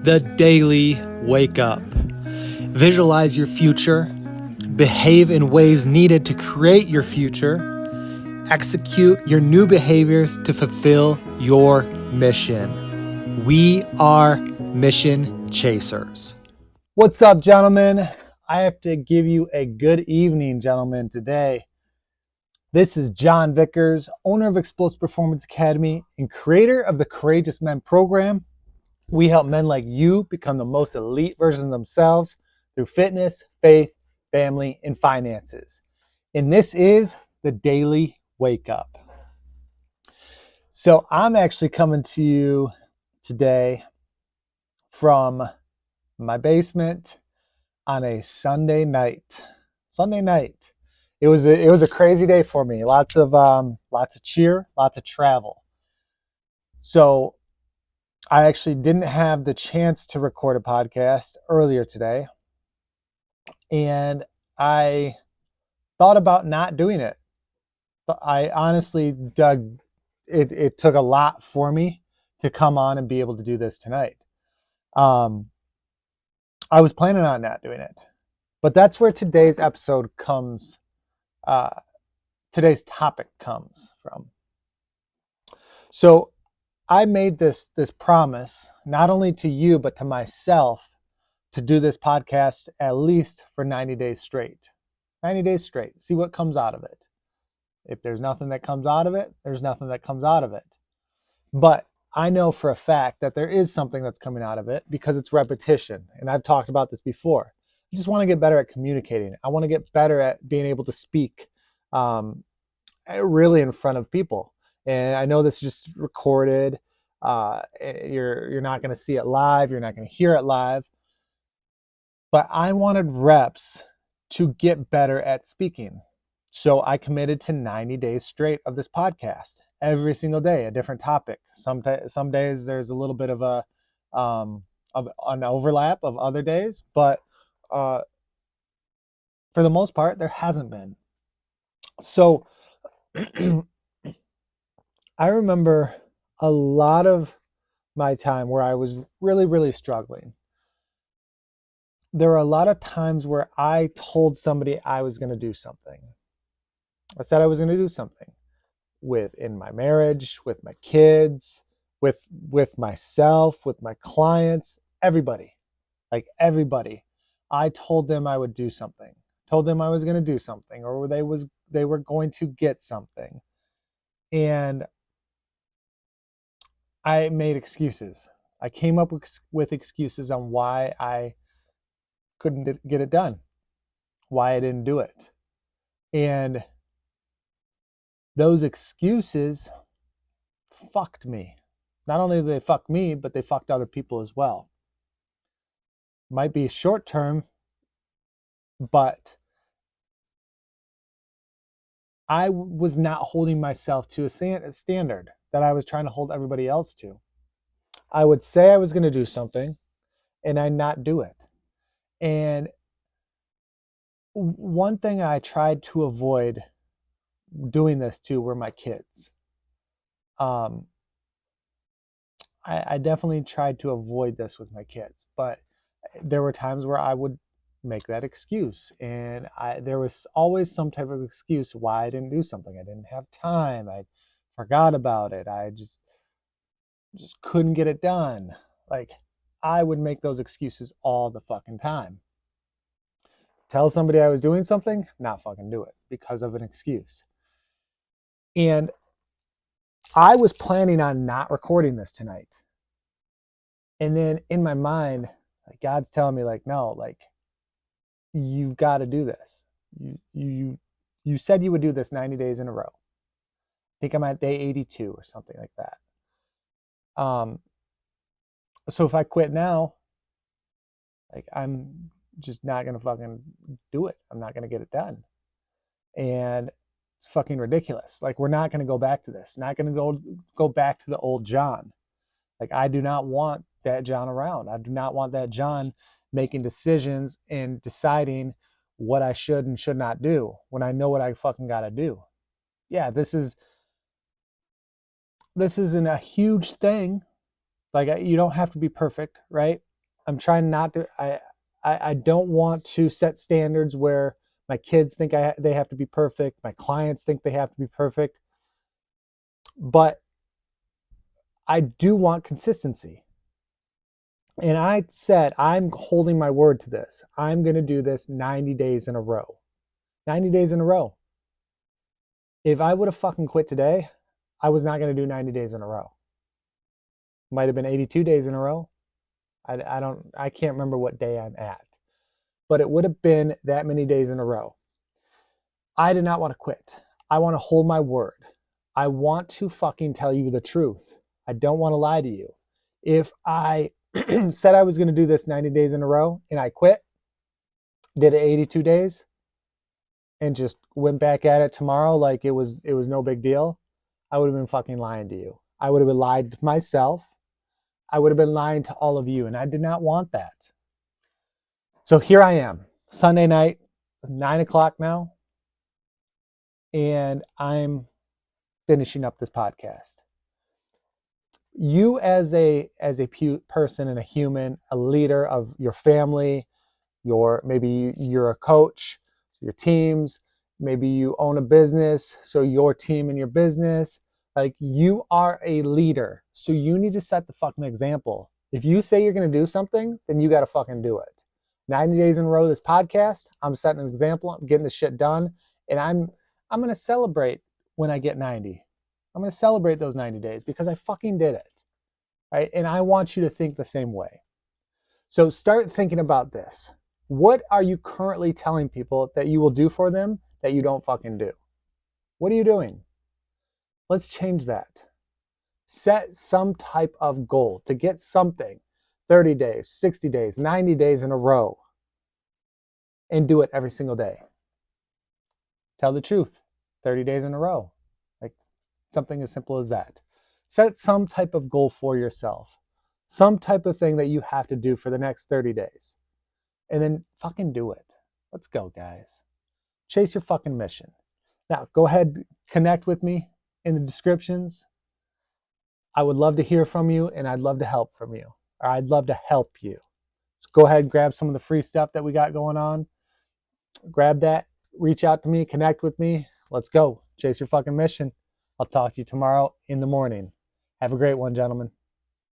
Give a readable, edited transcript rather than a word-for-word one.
the daily wake up. Visualize your future, behave in ways needed to create your future, execute your new behaviors to fulfill your mission. We are mission chasers. What's up, gentlemen? I have to give you a good evening, gentlemen, today. This is John Vickers, owner of Explosive Performance Academy and creator of the Courageous Men program. We help men like you become the most elite version of themselves through fitness, faith, family, and finances. And this is the Daily Wake Up. So I'm actually coming to you today from my basement on a Sunday night. It was a crazy day for me. Lots of cheer, lots of travel. So I actually didn't have the chance to record a podcast earlier today, and I thought about not doing it. I honestly, Doug, it took a lot for me to come on and be able to do this tonight. I was planning on not doing it, but that's where today's episode comes. Today's topic comes from. So I made this promise, not only to you, but to myself, to do this podcast at least for 90 days straight. 90 days straight. See what comes out of it. If there's nothing that comes out of it, there's nothing that comes out of it. But I know for a fact that there is something that's coming out of it because it's repetition. And I've talked about this before. I just want to get better at communicating. I want to get better at being able to speak really in front of people. And I know this is just recorded. You're not going to see it live. You're not going to hear it live. But I wanted reps to get better at speaking. So I committed to 90 days straight of this podcast. Every single day, a different topic. Some days there's a little bit of an overlap of other days, but for the most part, there hasn't been. So I remember a lot of my time where I was really, really struggling. There were a lot of times where I told somebody I was going to do something. I said I was going to do something in my marriage, with my kids, with myself, with my clients, everybody. I told them I would do something. Told them I was going to do something, or they were going to get something. And I made excuses. I came up with excuses on why I couldn't get it done, why I didn't do it. And those excuses fucked me. Not only did they fuck me, but they fucked other people as well. Might be short term, but I was not holding myself to a standard that I was trying to hold everybody else to. I would say I was going to do something and I'd not do it. And one thing I tried to avoid doing this to were my kids. I definitely tried to avoid this with my kids, but there were times where I would make that excuse, and there was always some type of excuse why I didn't do something. I didn't have time. I forgot about it. I just couldn't get it done. Like, I would make those excuses all the fucking time. Tell somebody I was doing something, not fucking do it because of an excuse. And I was planning on not recording this tonight. And then in my mind, like, God's telling me, like, no, like, you've got to do this. You said you would do this 90 days in a row. I think I'm at day 82 or something like that. So if I quit now, like, I'm just not going to fucking do it. I'm not going to get it done. And it's fucking ridiculous. Like, we're not going to go back to this. Not going to go back to the old John. Like, I do not want that John around. I do not want that John making decisions and deciding what I should and should not do when I know what I fucking got to do. Yeah, this isn't a huge thing. Like, you don't have to be perfect, right? I'm trying not to, I don't want to set standards where my kids think they have to be perfect. My clients think they have to be perfect. But I do want consistency. And I said, I'm holding my word to this. I'm going to do this 90 days in a row. 90 days in a row. If I would have fucking quit today, I was not going to do 90 days in a row. Might have been 82 days in a row. I can't remember what day I'm at, but it would have been that many days in a row. I did not want to quit. I want to hold my word. I want to fucking tell you the truth. I don't want to lie to you. If I said I was going to do this 90 days in a row and I quit, did it 82 days and just went back at it tomorrow like it was no big deal, I would have been fucking lying to you. I would have been lying to myself. I would have been lying to all of you, and I did not want that. So here I am, Sunday night, 9 o'clock now, and I'm finishing up this podcast. You as a person and a human, a leader of your family, maybe you're a coach, your teams, maybe you own a business, so your team and your business, like you are a leader. So you need to set the fucking example. If you say you're going to do something, then you got to fucking do it. 90 days in a row, this podcast, I'm setting an example. I'm getting this shit done. And I'm going to celebrate when I get 90. I'm going to celebrate those 90 days because I fucking did it. Right? And I want you to think the same way. So start thinking about this. What are you currently telling people that you will do for them that you don't fucking do? What are you doing? Let's change that. Set some type of goal to get something 30 days, 60 days, 90 days in a row and do it every single day. Tell the truth, 30 days in a row. Like something as simple as that. Set some type of goal for yourself, some type of thing that you have to do for the next 30 days. And then fucking do it. Let's go, guys. Chase your fucking mission. Now, go ahead, connect with me in the descriptions. I would love to hear from you, and I'd love to help from you. Or I'd love to help you. So go ahead and grab some of the free stuff that we got going on. Grab that. Reach out to me. Connect with me. Let's go. Chase your fucking mission. I'll talk to you tomorrow in the morning. Have a great one, gentlemen.